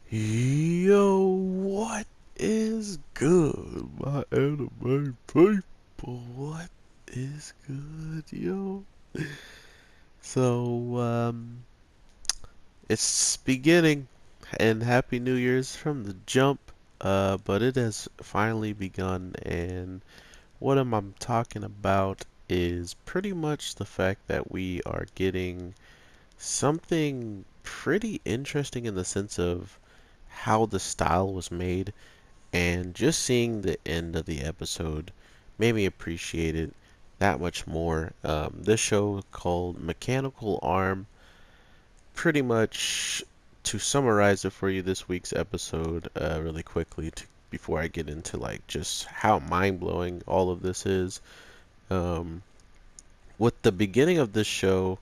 Yo, what is good, my anime people? What is good, yo? So, it's beginning, and Happy New Year's from the jump. But it has finally begun, and what I'm talking about is pretty much the fact that we are getting something pretty interesting in the sense of how the style was made. And just seeing the end of the episode made me appreciate it that much more. This show called Mechanical Arm, pretty much to summarize it for you this week's episode really quickly before I get into like just how mind-blowing all of this is. Um, with the beginning of this show,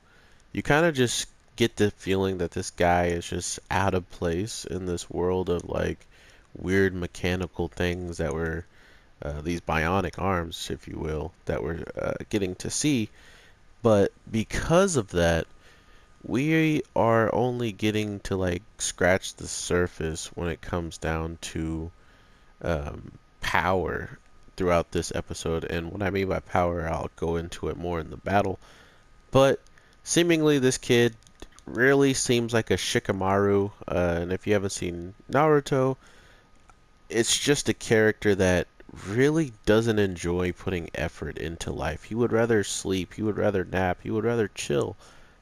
you kind of just get the feeling that this guy is just out of place in this world of like weird mechanical things that were these bionic arms, if you will, that we're getting to see. But because of that, we are only getting to like scratch the surface when it comes down to power throughout this episode. And what I mean by power, I'll go into it more in the battle. But seemingly, this kid really seems like a Shikamaru. And if you haven't seen Naruto, it's just a character that really doesn't enjoy putting effort into life. He would rather sleep, he would rather nap, he would rather chill.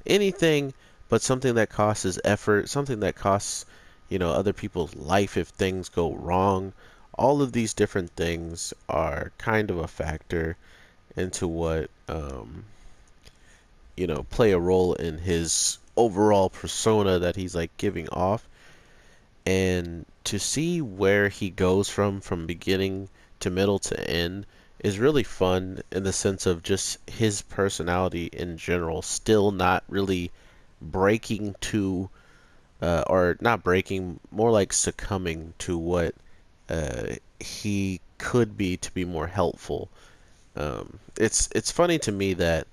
Anything but something that costs effort, something that costs, other people's life if things go wrong. All of these different things are kind of a factor into what, play a role in his overall persona that he's like giving off. And to see where he goes from beginning to middle to end is really fun in the sense of just his personality in general still not really breaking to or not breaking, more like succumbing to what he could be to be more helpful. It's funny to me that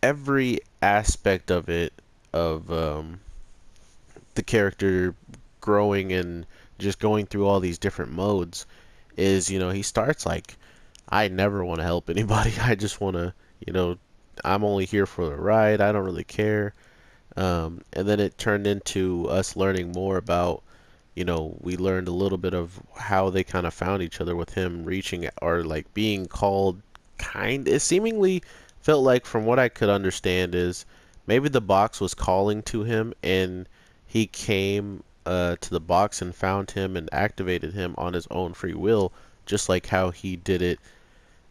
every aspect of it, of the character growing and just going through all these different modes, is, he starts like, I never want to help anybody. I just want to, you know, I'm only here for the ride. I don't really care. And then it turned into us learning more about, we learned a little bit of how they kind of found each other with him reaching or like being called it seemingly felt like from what I could understand is maybe the box was calling to him and he came to the box and found him and activated him on his own free will, just like how he did it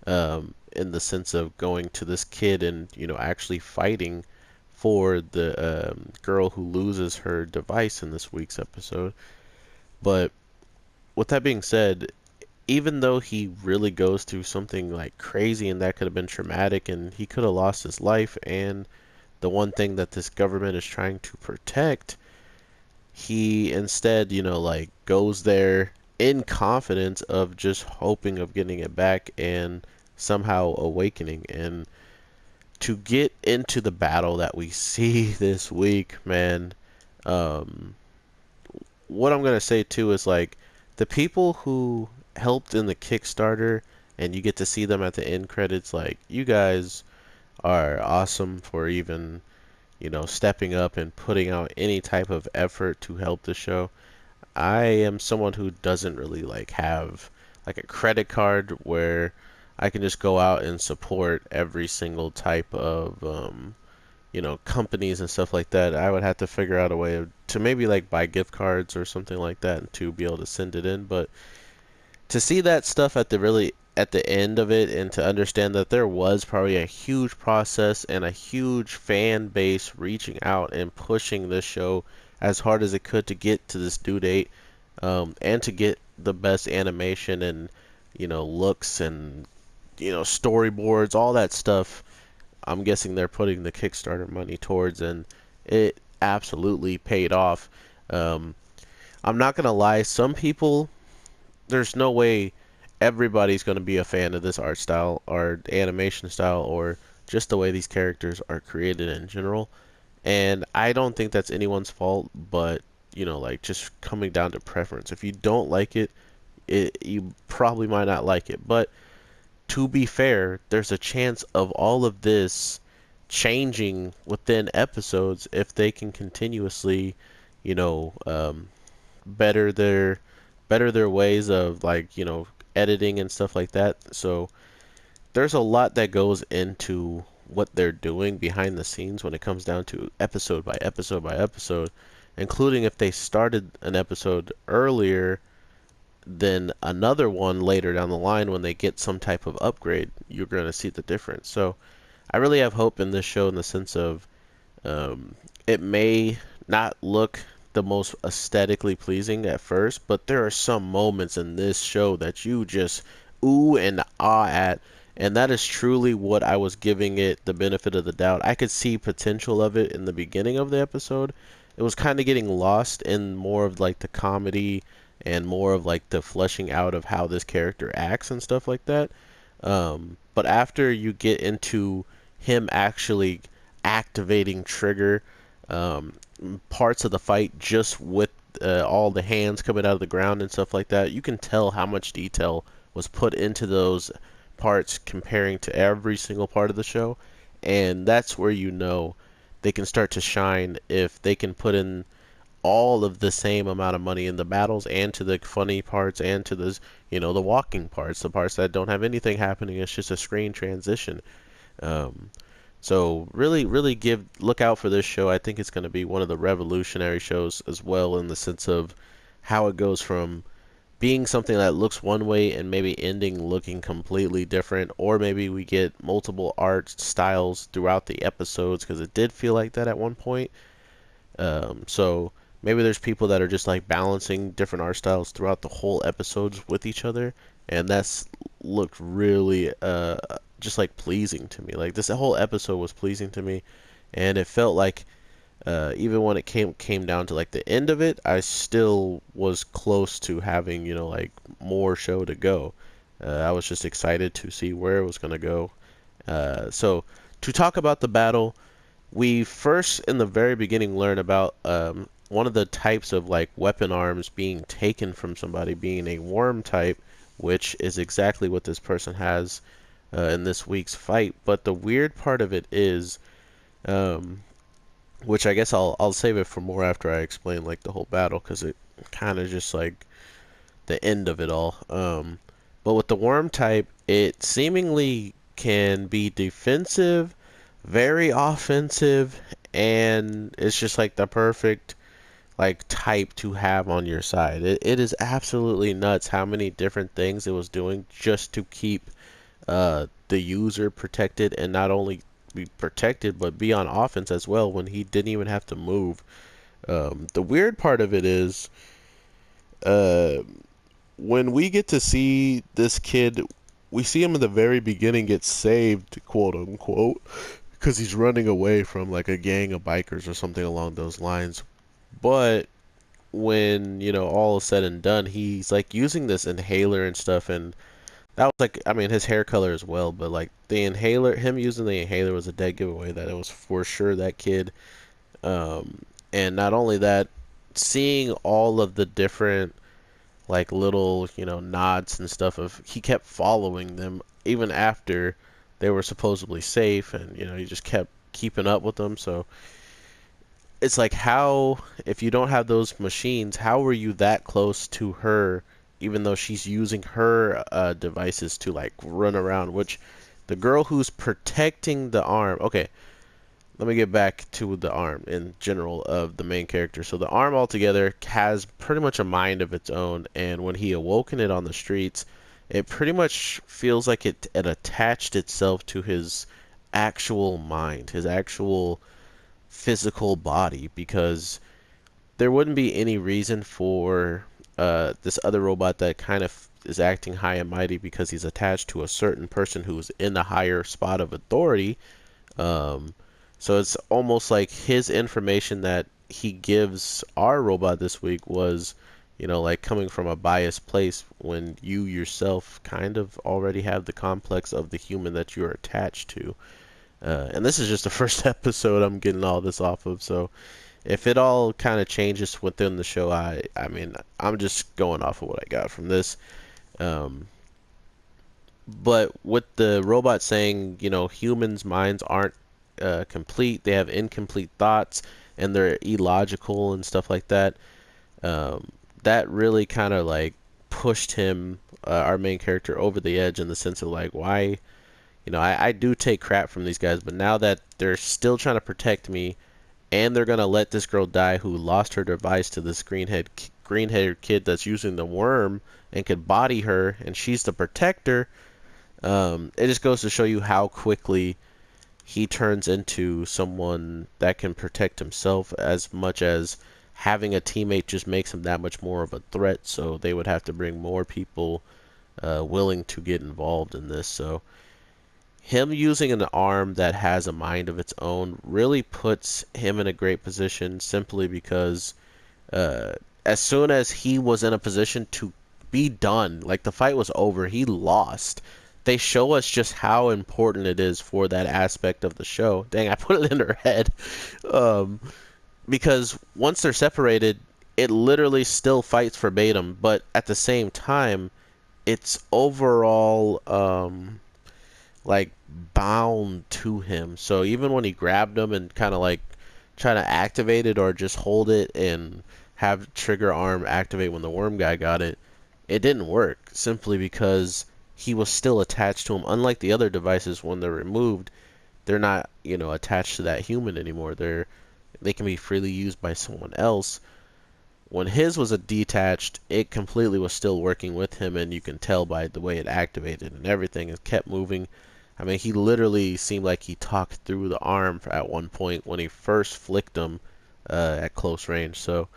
in the sense of going to this kid and actually fighting for the girl who loses her device in this week's episode. But with that being said, even though he really goes through something like crazy and that could have been traumatic and he could have lost his life and the one thing that this government is trying to protect, he instead, like goes there in confidence of just hoping of getting it back and somehow awakening. And to get into the battle that we see this week, man, um, what I'm gonna say too is like the people who helped in the Kickstarter and you get to see them at the end credits, like you guys are awesome for even, stepping up and putting out any type of effort to help the show. I am someone who doesn't really like have like a credit card where I can just go out and support every single type of companies and stuff like that. I would have to figure out a way to maybe like buy gift cards or something like that to be able to send it in. But to see that stuff at the end of it and to understand that there was probably a huge process and a huge fan base reaching out and pushing this show as hard as it could to get to this due date, and to get the best animation and looks and storyboards, all that stuff. I'm guessing they're putting the Kickstarter money towards, and it absolutely paid off. Um, I'm not gonna lie, some people, there's no way everybody's gonna be a fan of this art style or animation style or just the way these characters are created in general. And I don't think that's anyone's fault, but like just coming down to preference. If you don't like it, you probably might not like it. But to be fair, there's a chance of all of this changing within episodes if they can continuously, you know, better their better their ways of like, editing and stuff like that. So there's a lot that goes into what they're doing behind the scenes when it comes down to episode by episode by episode, including if they started an episode earlier than another one later down the line when they get some type of upgrade, you're going to see the difference. So I really have hope in this show in the sense of it may not look the most aesthetically pleasing at first, but there are some moments in this show that you just ooh and ah at, and that is truly what I was giving it the benefit of the doubt. I could see potential of it in the beginning of the episode. It was kind of getting lost in more of like the comedy and more of like the fleshing out of how this character acts and stuff like that. But after you get into him actually activating trigger um, parts of the fight just with all the hands coming out of the ground and stuff like that, you can tell how much detail was put into those parts comparing to every single part of the show. And that's where they can start to shine if they can put in all of the same amount of money in the battles and to the funny parts and to the walking parts, the parts that don't have anything happening. It's just a screen transition. Um, so really, really look out for this show. I think it's going to be one of the revolutionary shows as well in the sense of how it goes from being something that looks one way and maybe ending looking completely different, or maybe we get multiple art styles throughout the episodes because it did feel like that at one point. So maybe there's people that are just like balancing different art styles throughout the whole episodes with each other, and that's looked really just like pleasing to me. Like this whole episode was pleasing to me, and it felt like even when it came down to like the end of it, I still was close to having like more show to go. I was just excited to see where it was gonna go. So to talk about the battle, we first in the very beginning learn about one of the types of like weapon arms being taken from somebody being a worm type, which is exactly what this person has in this week's fight. But the weird part of it is, um, which I guess I'll save it for more after I explain like the whole battle because it kind of just like the end of it all. But with the worm type, it seemingly can be defensive, very offensive, and it's just like the perfect like type to have on your side. It is absolutely nuts how many different things it was doing just to keep the user protected, and not only be protected but be on offense as well when he didn't even have to move. The weird part of it is uh, when we get to see this kid, we see him in the very beginning get saved, quote unquote, because he's running away from like a gang of bikers or something along those lines. But when all is said and done, he's like using this inhaler and stuff, and that was like, I mean, his hair color as well, but like the inhaler, him using the inhaler was a dead giveaway that it was for sure that kid. Um, and not only that, seeing all of the different like little, nods and stuff of he kept following them even after they were supposedly safe, and he just kept keeping up with them. So it's like, how, if you don't have those machines, how were you that close to her even though she's using her devices to like run around? Which the girl who's protecting the arm, okay, let me get back to the arm in general of the main character. So the arm altogether has pretty much a mind of its own, and when he awoken it on the streets, it pretty much feels like it attached itself to his actual mind, his actual physical body, because there wouldn't be any reason for this other robot that kind of is acting high and mighty because he's attached to a certain person who's in a higher spot of authority. Um, so it's almost like his information that he gives our robot this week was, like coming from a biased place when you yourself kind of already have the complex of the human that you're attached to. And this is just the first episode I'm getting all this off of, so if it all kind of changes within the show, I mean, I'm just going off of what I got from this. Um, but with the robot saying, you know, humans' minds aren't complete, they have incomplete thoughts, and they're illogical and stuff like that. Um, that really kind of like pushed him, our main character, over the edge in the sense of like, why, you know, I do take crap from these guys, but now that they're still trying to protect me, and they're gonna let this girl die who lost her device to this green-haired kid that's using the worm and could body her, and she's the protector. It just goes to show you how quickly he turns into someone that can protect himself, as much as having a teammate just makes him that much more of a threat. So they would have to bring more people willing to get involved in this. So him using an arm that has a mind of its own really puts him in a great position, simply because uh, as soon as he was in a position to be done, like the fight was over, he lost. They show us just how important it is for that aspect of the show. Dang, I put it in her head. Um, because once they're separated, it literally still fights verbatim, but at the same time, it's overall like bound to him. So even when he grabbed him and kind of like try to activate it or just hold it and have trigger arm activate when the worm guy got it, it didn't work, simply because he was still attached to him. Unlike the other devices, when they're removed, they're not, you know, attached to that human anymore. They can be freely used by someone else. When his was a detached, it completely was still working with him, and you can tell by the way it activated and everything. It kept moving. I mean, he literally seemed like he talked through the arm at one point when he first flicked him at close range. So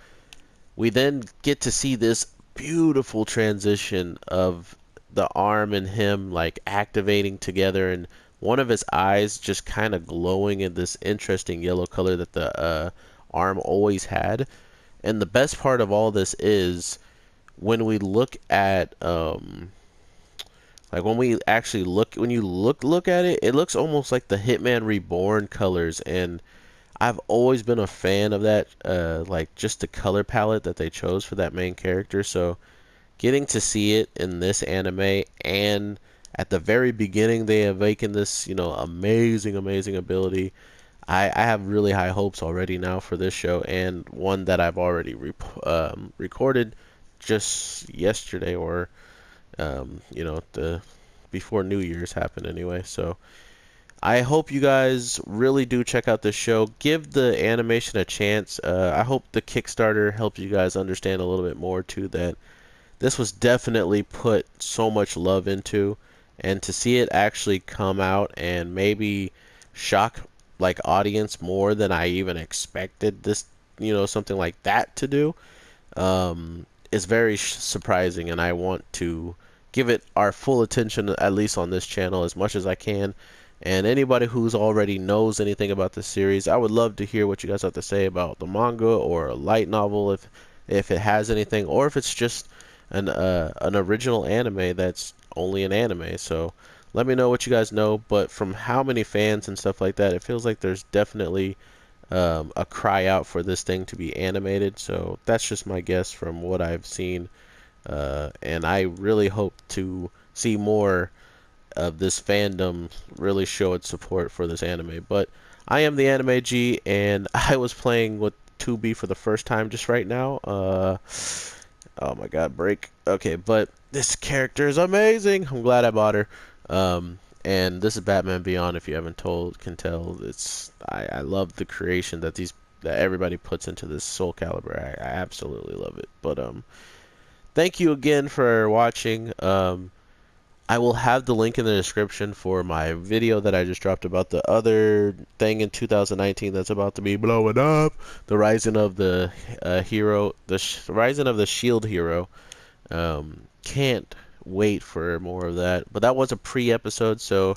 we then get to see this beautiful transition of the arm and him like activating together, and one of his eyes just kind of glowing in this interesting yellow color that the arm always had. And the best part of all this is when we look at like when we actually when you look at it, it looks almost like the Hitman Reborn colors, and I've always been a fan of that, like just the color palette that they chose for that main character. So getting to see it in this anime, and at the very beginning they awaken this, you know, amazing ability. I have really high hopes already now for this show, and one that I've already recorded just yesterday, or you know, the before New Year's happened anyway. So I hope you guys really do check out this show. Give the animation a chance. I hope the Kickstarter helps you guys understand a little bit more too, that this was definitely put so much love into, and to see it actually come out and maybe shock like audience more than I even expected this, you know, something like that to do, is very surprising, and I want to give it our full attention, at least on this channel, as much as I can. And anybody who's already knows anything about the series, I would love to hear what you guys have to say about the manga or a light novel, if it has anything, or if it's just an original anime that's only an anime. So let me know what you guys know. But from how many fans and stuff like that, it feels like there's definitely a cry out for this thing to be animated. So that's just my guess from what I've seen, and I really hope to see more of this fandom really show its support for this anime. But I am the Anime G, and I was playing with 2B for the first time just right now. Oh my god, break. Okay, but this character is amazing. I'm glad I bought her. And this is Batman Beyond. If you haven't can tell, I love the creation that everybody puts into this Soul Calibur. I absolutely love it. But thank you again for watching. I will have the link in the description for my video that I just dropped about the other thing in 2019 that's about to be blowing up, the Rising of the Hero, Rising of the Shield Hero. Can't wait for more of that. But that was a pre-episode, so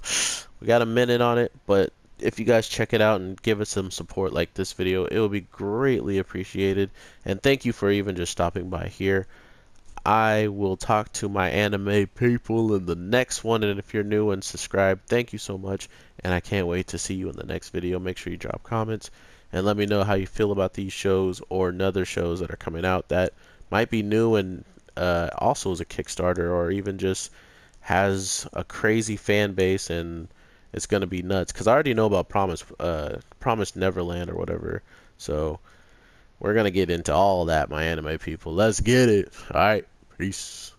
we got a minute on it. But if you guys check it out and give us some support like this video, it will be greatly appreciated. And thank you for even just stopping by here. I will talk to my anime people in the next one, and if you're new and subscribed, thank you so much, and I can't wait to see you in the next video. Make sure you drop comments, and let me know how you feel about these shows or other shows that are coming out that might be new and also is a Kickstarter, or even just has a crazy fan base and it's gonna be nuts. Cause I already know about Promise Neverland or whatever. So we're gonna get into all that, my anime people. Let's get it. All right, peace.